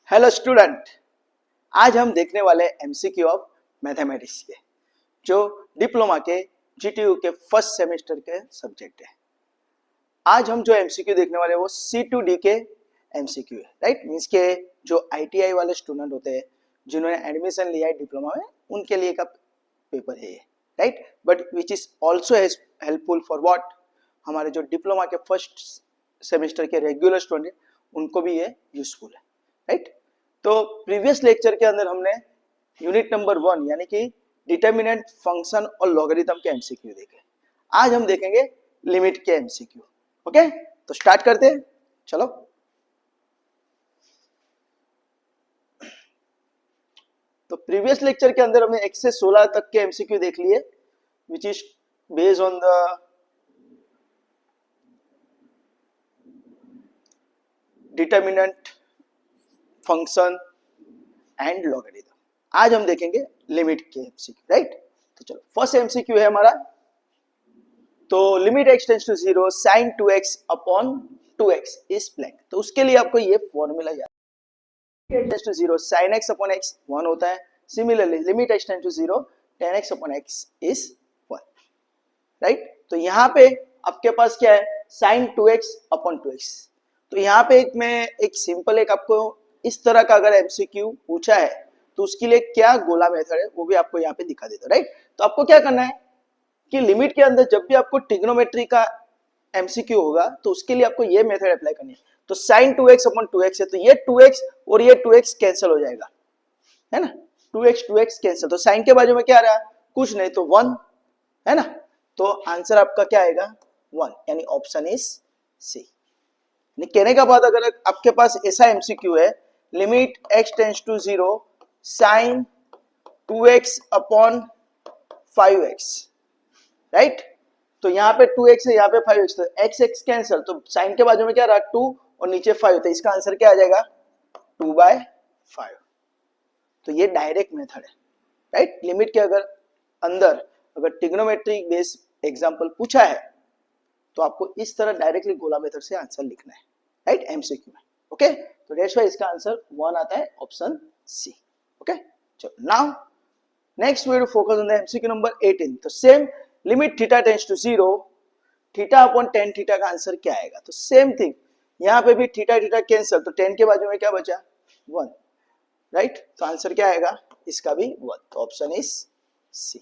Hello student, आज हम देखने वाले एमसीक्यू ऑफ मैथमेटिक्स के जो डिप्लोमा के जीटीयू के फर्स्ट सेमेस्टर के सब्जेक्ट है। आज हम जो एमसीक्यू देखने वाले हैं वो C2D के एमसीक्यू है, राइट। मींस के जो आईटीआई वाले स्टूडेंट होते हैं जिन्होंने एडमिशन लिया है डिप्लोमा में, उनके लिए का पेपर है ये, right. But which is also helpful for what, हमारे जो डिप्लोमा के फर्स्ट सेमेस्टर के रेगुलर स्टूडेंट उनको भी ये यूजफुल है, राइट। तो प्रीवियस लेक्चर के अंदर हमने यूनिट नंबर 1 यानी कि डिटर्मिनेंट फंक्शन और लॉगरिथम के एमसीक्यू देखे। आज हम देखेंगे लिमिट के एमसीक्यू। ओके, तो स्टार्ट करते हैं, चलो। तो प्रीवियस लेक्चर के अंदर हमने 1 से 16 तक के एमसीक्यू देख लिए, which is based on the determinant function and logarithm. आज हम देखेंगे लिमिट के एमसीक्यू, राइट। तो चलो, फर्स्ट एमसीक्यू है हमारा, तो limit x tends to 0 sin 2x upon 2x is blank. तो उसके लिए आपको ये फॉर्मूला याद, limit x tends to 0 sin x upon x 1 होता है। Similarly limit x tends to 0 tan x upon x is 1, right. तो यहाँ पे आपके पास क्या है, sin 2x अपॉन 2x। तो यहाँ पे मैं एक सिंपल एक आपको इस तरह का अगर एमसीक्यू पूछा है तो उसके लिए क्या गोला मेथड है वो भी आपको यहाँ पे दिखा देता है, राइट। तो आपको क्या करना है कि लिमिट के अंदर जब भी आपको ट्रिग्नोमेट्री का एमसीक्यू होगा तो उसके लिए आपको ये मेथड अप्लाई करनी है। तो sin 2x अपॉन 2x है, तो ये 2x और ये 2x कैंसिल हो जाएगा, है ना। 2x कैंसिल, तो साइन के बाजू में क्या आ रहा है, कुछ नहीं तो 1, है ना। तो आंसर आपका क्या आएगा, 1, यानी ऑप्शन इज सी। कहने का बाद अगर आपके पास ऐसा एमसीक्यू है, limit x tends to 0 sin 2x upon 5x, right. तो यहाँ पे 2x है, यहाँ पे 5x, तो x कैंसिल, तो साइन के बाजू में क्या रहा 2 और नीचे 5, तो इसका आंसर क्या आ जाएगा 2/5। तो ये डायरेक्ट मेथड है, राइट। लिमिट के अगर अंदर अगर ट्रिग्नोमेट्री बेस्ड एग्जांपल पूछा है तो आपको इस तरह डायरेक्टली गोला मेथड से आंसर लिखना है, राइट, एमसीक्यू में। ओके, तो दैट्स व्हाई इसका आंसर 1 आता है, ऑप्शन सी। ओके, चलो now next we will focus on the MCQ number 18। तो same limit theta tends to 0 theta upon tan theta का आंसर क्या आएगा। तो सेम थिंग यहाँ पे भी थीटा थीटा कैंसिल, तो tan के बाजू में क्या बचा 1, राइट। तो आंसर क्या आएगा इसका भी 1, तो ऑप्शन इज सी।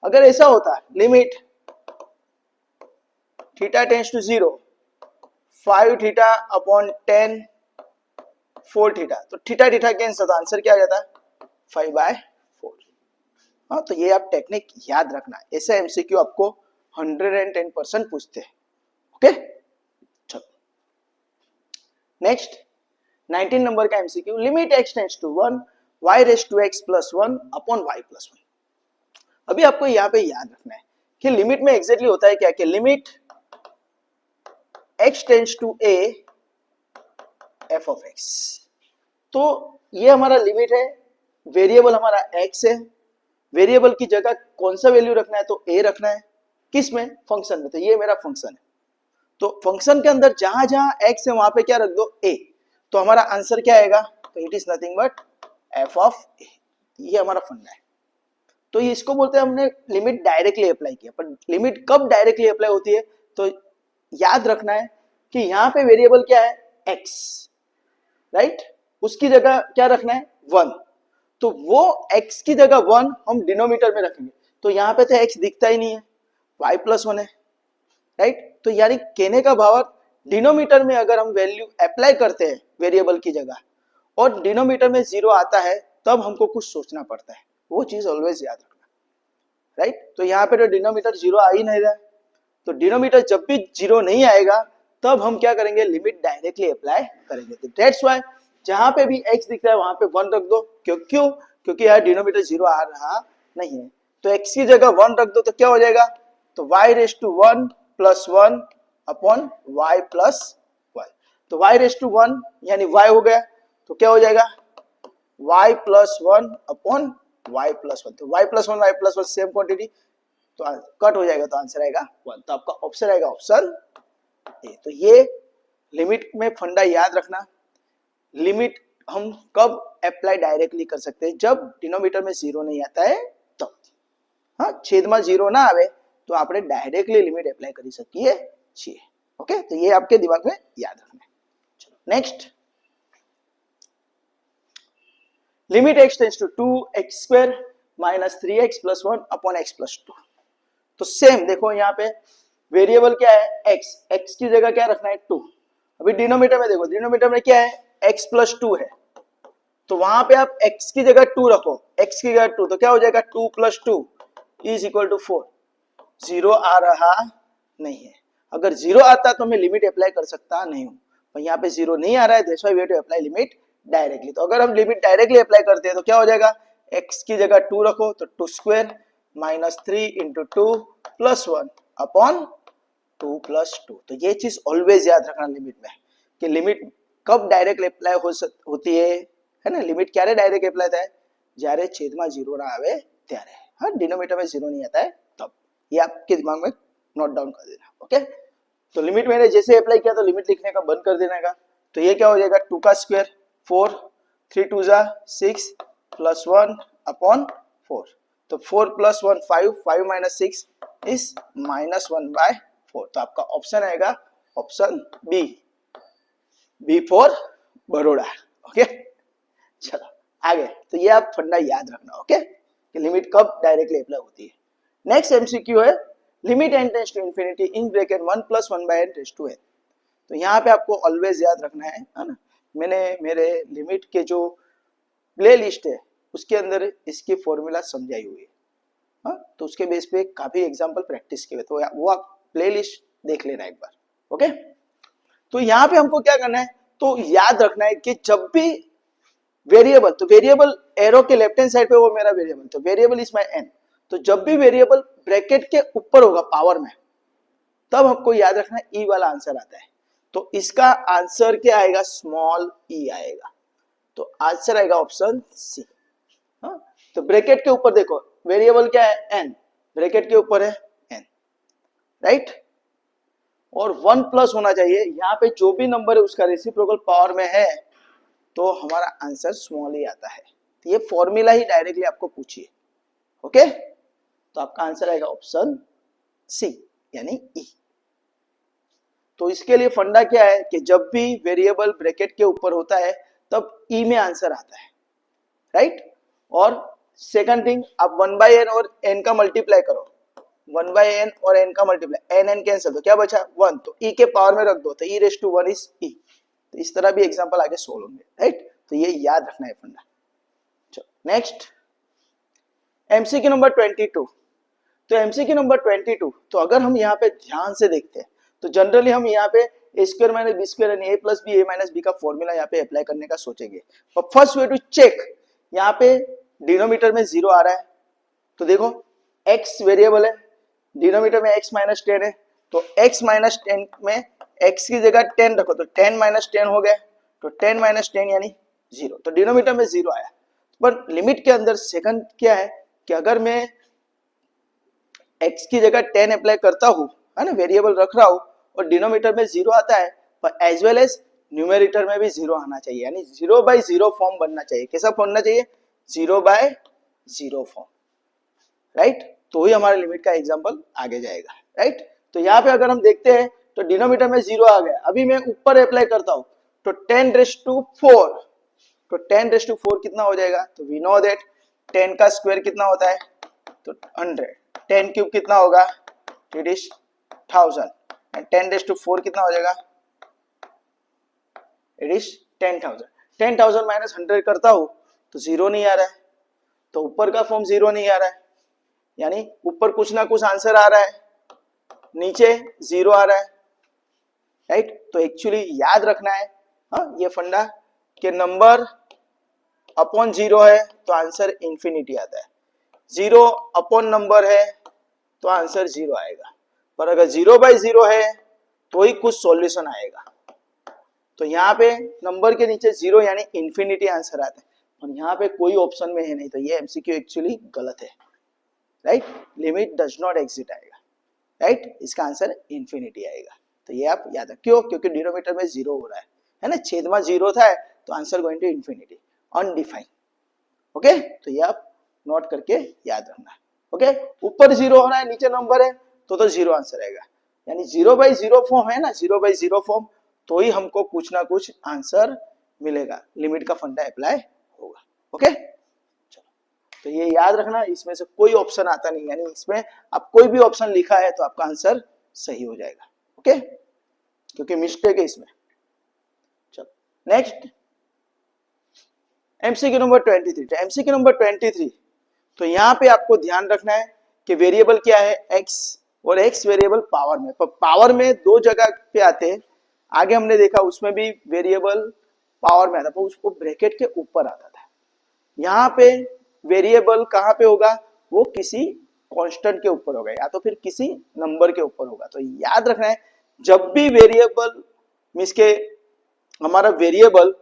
अगर ऐसा होता है limit theta tends to 0 5 theta upon tan 4 theta, तो थीटा थीटा कैंसिल, तो आंसर क्या आ जाता 5/4। हाँ, तो ये आप टेक्निक याद रखना, ऐसे एमसीक्यू आपको 110% पूछते हैं। ओके, चलो नेक्स्ट 19 नंबर का MCQ, limit x tends to 1 y raise to x plus 1 upon y plus 1। अभी आपको यहाँ पे याद रखना है कि लिमिट में एग्जैक्टली होता है क्या, कि limit x tends to a f of x। तो ये हमारा लिमिट है, वेरिएबल हमारा x है, वेरिएबल की जगह कौन सा वैल्यू रखना है, तो a रखना है, किस में, फंक्शन में। तो ये मेरा फंक्शन है, तो फंक्शन के अंदर जहां जहां x है वहां पे क्या रख दो a, तो हमारा आंसर क्या आएगा, तो it is nothing but f of a। ये हमारा फंडा है। तो ये इसको बोलते हैं हमने लिमिट डायरेक्टली अप्लाई किया। पर लिमिट कब डायरेक्टली अप्लाई होती है, तो याद रखना है कि यहाँ पे वेरिएबल क्या है x, राइट, उसकी जगह क्या रखना है 1, तो वो x की जगह 1 हम डिनोमिनेटर में रखेंगे। तो यहाँ पे तो x दिखता ही नहीं है, y प्लस 1 है, राइट। तो यानी कहने का भाव डिनोमिनेटर में अगर हम वैल्यू अप्लाई करते हैं वेरिएबल की जगह और डिनोमिनेटर में 0 आता है तब हमको कुछ सोचना पड़ता है, वो चीज ऑलवेज याद रखना, राइट। तो यहाँ पे तो डिनोमिनेटर 0 आ ही नहीं रहा है, तो डिनोमिनेटर जब भी 0 नहीं आएगा तब हम क्या करेंगे, लिमिट डायरेक्टली अप्लाई करेंगे। तो दैट्स व्हाई जहां पे भी x दिख रहा है वहां पे 1 रख दो, क्योंकि यार डिनोमिनेटर 0 आ रहा नहीं है, तो x की जगह 1 रख दो, तो क्या हो जाएगा, तो y raise to 1 plus 1 upon y plus 1। तो y रेज़ टू 1 यानी y हो गया, तो क्या हो जाएगा y plus 1 upon y plus 1। तो y प्लस 1 सेम क्वांटिटी, तो कट हो जाएगा, तो आंसर आएगा 1। तो आपका ऑप्शन आएगा ऑप्शन ए। तो ये लिमिट में फंडा याद रखना, लिमिट हम कब अप्लाई डायरेक्टली कर सकते हैं, जब डिनोमिनेटर में जीरो नहीं आता है तब। हाँ, छेदમાં जीरो ना आवे तो આપણે डायरेक्टली लिमिट एप्लाई કરી શકીએ છીએ। ओके, तो ये आपके दिमाग में याद रखना है। चलो next, limit x tends to 2x square minus 3x plus 1 upon x plus 2। तो सेम देखो यहाँ पे वेरिएबल क्या है x, x की जगह क्या रखना है 2। अभी डिनोमिनेटर में देखो, डिनोमिनेटर में क्या है x प्लस 2 है, तो वहां पे आप x की जगह 2 रखो, x की जगह 2, तो क्या हो जाएगा 2 plus 2 is equal to 4। Zero आ रहा नहीं है, अगर जीरो आता तो मैं लिमिट अप्लाई कर सकता नहीं हूं, पर यहाँ पे जीरो नहीं आ रहा है, that's why we have to apply limit directly. तो अगर हम लिमिट डायरेक्टली अप्लाई करते हैं तो क्या हो जाएगा, x की जगह 2 रखो तो 2 square minus 3 into 2 plus 1 upon 2 plus 2। तो ये चीज ऑलवेज याद रखना लिमिट में, कि लिमिट कब डायरेक्ट अप्लाई होती है ना, लिमिट क्યારે डायरेक्ट अप्लाई થાય, જ્યારે છેદમાં જીરો ના આવે ત્યારે। हाँ, डिनोमिनेटर में जीरो नहीं आता है तब, ये आपके दिमाग में नोट डाउन कर देना। ओके, तो लिमिट मैंने जैसे अप्लाई किया तो लिमिट लिखने का बंद कर देने का, तो ये क्या हो जाएगा 2 का स्क्वायर 4, 3 2 जा 6 प्लस 1 अपॉन 4। तो 4 plus 1 5, 5 minus 6 is minus 1 by 4। तो आपका ऑप्शन आएगा option B, B for Baroda. Okay, चलो आगे, तो ये आप फंडा याद रखना। ओके, कि लिमिट कब डायरेक्टली अप्लाई होती है। नेक्स्ट एमसीक्यू है limit n tends to infinity in bracket 1 plus 1 by n tends to n। तो यहाँ पे आपको ऑलवेज याद रखना है ना, मैंने मेरे लिमिट के जो प्ले लिस्ट है उसके अंदर इसकी फॉर्मूला समझाई हुई है। हाँ, तो उसके बेस पे काफी एग्जांपल प्रैक्टिस किए, तो वो आप प्ले लिस्ट देख लेना एक बार। ओके, तो यहाँ पे हमको क्या करना है, तो याद रखना है कि जब भी वेरिएबल, तो वेरिएबल एरो के लेफ्ट हैंड साइड पे वो मेरा वेरिएबल, तो वेरिएबल इज माय n, तो जब भी वेरिएबल ब्रैकेट के ऊपर होगा पावर में, तब आपको याद रखना ई वाला आंसर आता है। तो इसका आंसर क्या आएगा, स्मॉल ई आएगा, तो आंसर आएगा ऑप्शन सी। हाँ, तो ब्रैकेट के ऊपर देखो वेरिएबल क्या है n, ब्रैकेट के ऊपर है n, राइट, और 1 प्लस होना चाहिए, यहाँ पे जो भी नंबर है उसका रेसिप्रोकल पावर में है, तो हमारा आंसर स्मॉल ही आता है। तो ये फॉर्मूला ही डायरेक्टली आपको पूछिए। ओके, तो आपका आंसर आएगा ऑप्शन सी यानी ई। तो इसके लिए फंडा क्या है कि जब भी वेरिएबल ब्रैकेट के ऊपर होता है तब ई में आंसर आता है, राइट। और सेकंड थिंग, आप 1/n और n का मल्टीप्लाई करो, 1/n और n का मल्टीप्लाई, n कैंसिल, तो क्या बचा 1, तो e के पावर में रख दो, तो e raise to 1 is e। तो इस तरह भी एग्जांपल आगे सोल्व होंगे, राइट। तो ये याद रखना है फंडा। चलो नेक्स्ट, एमसीक्यू नंबर 22। तो एमसीक्यू नंबर 22, तो अगर हम यहाँ पे ध्यान से देखते हैं तो जनरली हम यहाँ पे a square minus B square यानी a plus B, a minus B का फॉर्मूला यहाँ पे अप्लाई करने का सोचेंगे। पर फर्स्ट वे टू चेक, यहाँ पे डिनोमिनेटर में जीरो आ रहा है, तो देखो x वेरिएबल है, डिनोमिनेटर में x माइनस 10 है, तो x माइनस 10 में x की जगह 10 रखो, तो 10 माइनस 10 हो गया, तो 10 माइनस 10 यानी 0, तो डिनोमिनेटर में 0 आया। पर लिमिट के अंदर सेकंड क्या है कि अगर मैं x की जगह 10 अप्लाई करता हूँ, है ना, वेरिएबल रख रहा हूँ और डिनोमिनेटर में 0 आता है, पर एज वेल एज न्यूमेरेटर में भी 0 आना चाहिए, यानी 0/0 फॉर्म बनना चाहिए। कैसा फॉर्म बनना चाहिए, 0/0 फॉर्म, राइट। तो ही हमारे लिमिट का एग्जांपल आगे जाएगा, राइट। तो यहाँ पे अगर हम देखते हैं तो डिनोमिनेटर में 0 आ गया, अभी मैं ऊपर अप्लाई करता हूँ तो 10⁻⁴, तो 10⁻⁴ कितना हो जाएगा, तो वी नो दैट 10 का स्क्वायर कितना होता है, तो 100, 10 क्यूब कितना होगा, इट इज 1000, एंड 10⁻⁴ कितना हो जाएगा, इट इज 10,000। 10,000 माइनस 100 करता हूं तो 0 नहीं आ रहा है, तो ऊपर का फॉर्म 0 नहीं आ रहा है, यानी ऊपर कुछ ना कुछ आंसर आ रहा है, नीचे 0 आ रहा है, राइट। तो एक्चुअली याद रखना है, हाँ, ये फंडा कि नंबर अपॉन 0 है तो आंसर इंफिनिटी आता है, 0 अपॉन नंबर है तो आंसर 0 आएगा, पर अगर 0/0 है तो ही कुछ सॉल्यूशन आएगा। तो यहाँ पे नंबर के नीचे 0 यानी इंफिनिटी आंसर आता है, और यहाँ पे कोई ऑप्शन में है नहीं, तो ये एमसीक्यू एक्चुअली गलत है, right. Limit does not exist आएगा, राइट, इसका आंसर इंफिनिटी आएगा। तो ये आप याद रखें, क्यों, क्योंकि डिनोमिनेटर में 0 हो रहा है ना, छेद में 0 था तो answer going to infinity, undefined. Okay, तो ये आप नोट करके याद रखना। ओके, ऊपर 0 हो रहा है, नीचे नंबर है, तो 0 आंसर आएगा। यानी 0/0 फॉर्म है ना, 0/0 फॉर्म, तो ही हमको कुछ ना कुछ आंसर मिलेगा, लिमिट का फंडा अप्लाई होगा। ओके, चलो, तो ये याद रखना, इसमें से कोई ऑप्शन आता नहीं, यानी इसमें आप कोई भी ऑप्शन लिखा है तो आपका आंसर सही हो जाएगा। ओके, क्योंकि मिस्टेक है इसमें। चलो next, MCQ number 23। MCQ number 23, तो यहां पे आपको ध्यान रखना है कि वेरिएबल क्या है, x, और x वेरिएबल पावर में, पर पावर में दो जगह पे आते हैं। आगे हमने देखा उसमें भी वेरिएबल पावर में आता था, उसको ब्रैकेट के ऊपर आता था। यहाँ पे वेरिएबल कहाँ पे होगा, वो किसी कांस्टेंट के ऊपर होगा या तो फिर किसी नंबर के ऊपर होगा। तो याद रखना है, जब भी वेरिएबल मींस के हमारा वेरिएबल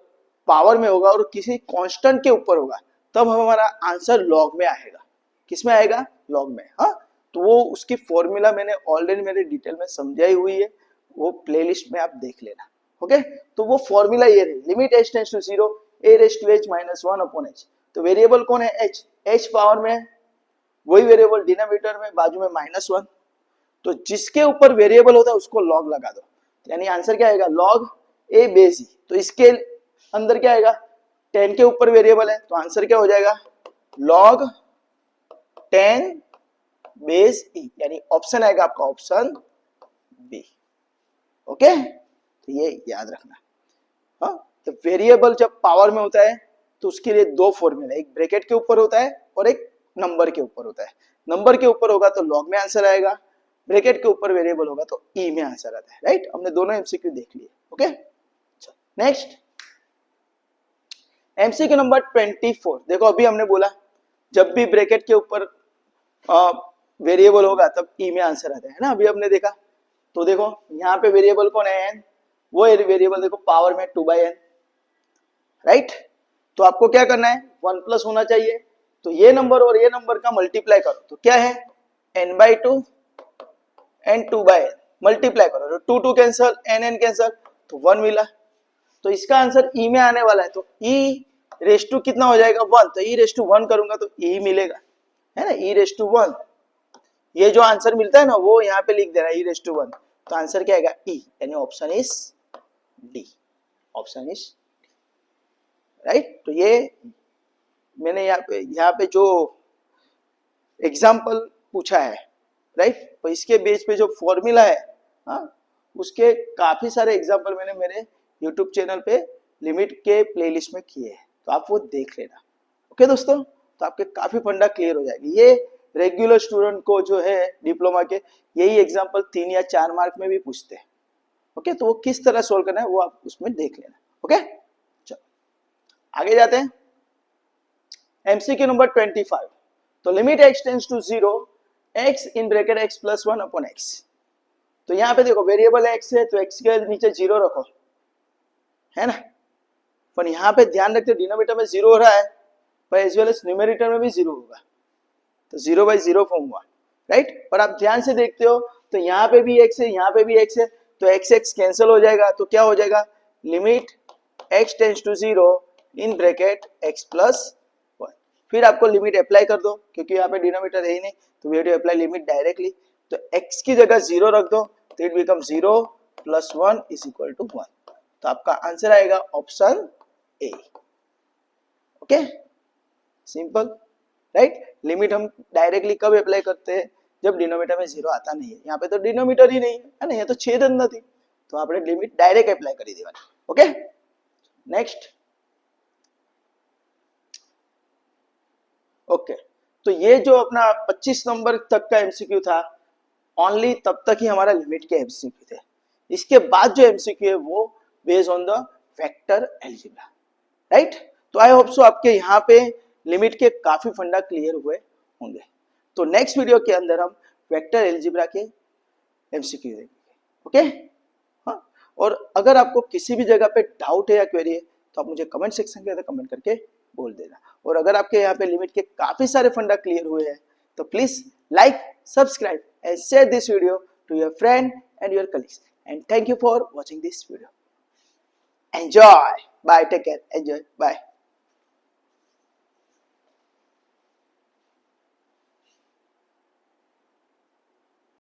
पावर में होगा और किसी कांस्टेंट के ऊपर होगा, तब हमारा आंसर लॉग में आएगा। किसमें आएगा, लॉग में। हाँ, तो वो उसकी फॉर्मूला मैंने ऑलरेडी मेरे डिटेल में समझाई हुई है, वो प्लेलिस्ट में आप देख लेना। ओके, तो वो फॉर्मूला ये रही, limit h tends to 0 a raise to h minus 1 upon h। तो वेरिएबल कौन है, h, h पावर में, वही वेरिएबल डिनोमिनेटर में, बाजू में -1, तो जिसके ऊपर वेरिएबल होता है उसको लॉग लगा दो, यानी आंसर क्या आएगा, लॉग a बेस e। तो इसके अंदर क्या आएगा, 10 के ऊपर वेरिएबल है, तो आंसर क्या हो जाएगा, लॉग 10 बेस e, यानी ऑप्शन आएगा आपका ऑप्शन बी। ओके, तो ये याद रखना। हाँ, तो वेरिएबल जब पावर में होता है तो उसके लिए दो फॉर्मूला, एक ब्रैकेट के ऊपर होता है और एक नंबर के ऊपर होता है। नंबर के ऊपर होगा तो लॉग में आंसर आएगा, ब्रैकेट के ऊपर वेरिएबल होगा तो ई में आंसर आता है। राइट, हमने दोनों एमसीक्यू देख लिए। Okay, next MCQ number 24। देखो अभी हमने बोला जब भी ब्रैकेट के ऊपर वेरिएबल होगा तब ई में आंसर आता है ना, अभी हमने देखा। तो देखो यहाँ पे वेरिएबल कौन है, n, वो वेरिएबल देखो पावर में 2/n। राइट, तो आपको क्या करना है, 1 प्लस होना चाहिए, तो ये नंबर और ये नंबर का मल्टीप्लाई करो, तो क्या है, n/2 n 2/n, मल्टीप्लाई करो तो 2 कैंसल, n कैंसल, तो 1 मिला। तो इसका आंसर ई में आने वाला है, तो ई रेस टू कितना हो जाएगा, 1, तो ई रेस टू 1 करूंगा तो ई मिलेगा, है ना, ई रेस टू 1। ये जो आंसर मिलता है ना वो यहाँ पे लिख देना, ई रेस टू 1, तो आंसर क्या आएगा, ई, यानी option is D, option is right. तो ये मैंने यहाँ पे जो एग्जाम्पल पूछा है, राइट, तो इसके बेस पे जो फॉर्मूला है, हाँ, उसके काफी सारे एग्जाम्पल मैंने मेरे यूट्यूब चैनल पे लिमिट के प्लेलिस्ट में किए हैं, तो आप वो देख लेना। ओके दोस्तों, तो आपके काफी फंडा क्लियर हो जाएगी। ये रेगुलर स्टूडेंट को जो है डिप्लोमा के, यही एग्जाम्पल 3 या 4 मार्क में भी पूछते हैं। ओके, तो वो किस तरह सोल्व करना है वो आप उसमें देख लेना। ओके, चलो आगे जाते हैं। एमसीक्यू नंबर 25, तो limit x tends to 0 x in bracket x plus 1 upon x। तो यहाँ पे देखो वेरिएबल x है तो x के नीचे 0 रखो, है ना, पर यहाँ पे ध्यान रखते डिनोमिनेटर में 0 हो रहा है, पर एज वेल एज न्यूमेरेटर में भी 0 होगा, तो 0/0 फॉर्म हुआ। राइट, पर आप ध्यान से देखते हो तो यहाँ पे भी x है, यहाँ पे भी x है, तो x x कैंसिल हो जाएगा, तो क्या हो जाएगा, limit x tends to 0 in bracket x plus 1। फिर आपको लिमिट अप्लाई कर दो, क्योंकि यहाँ पे डिनोमिनेटर है ही नहीं, तो we have to apply limit directly. तो x की जगह 0 रख दो, तो it become 0 plus 1 is equal to 1। तो आपका आंसर आएगा option A. Okay, simple. Right, limit हम डायरेक्टली कब अप्लाई करते हैं, जब डिनोमिनेटर में 0 आता नहीं है। यहाँ पे तो डिनोमिनेटर ही नहीं है ना, ये तो छेदन નથી, तो आपने लिमिट डायरेक्ट अप्लाई કરી દેવાની। Okay, next. ओके, तो ये जो अपना 25 नंबर तक का एमसीक्यू था, ओनली तब तक ही हमारा लिमिट के एमसीक्यू थे। इसके बाद जो एमसीक्यू है वो based on the vector algebra. Right, तो आई होप सो आपके यहाँ पे लिमिट के काफी फंडा क्लियर हुए होंगे। तो नेक्स्ट वीडियो के अंदर हम वेक्टर अलजेब्रा के एमसीक्यू देखेंगे। ओके, हाँ, और अगर आपको किसी भी जगह पे डाउट है या क्वेरी है तो आप मुझे कमेंट सेक्शन के अंदर कमेंट करके बोल देना। और अगर आपके यहाँ पे लिमिट के काफी सारे फंडा क्लियर हुए हैं तो please like, subscribe and share this video to your friend and your colleagues, and thank you for watching this video. Enjoy. Bye, take care, enjoy, bye.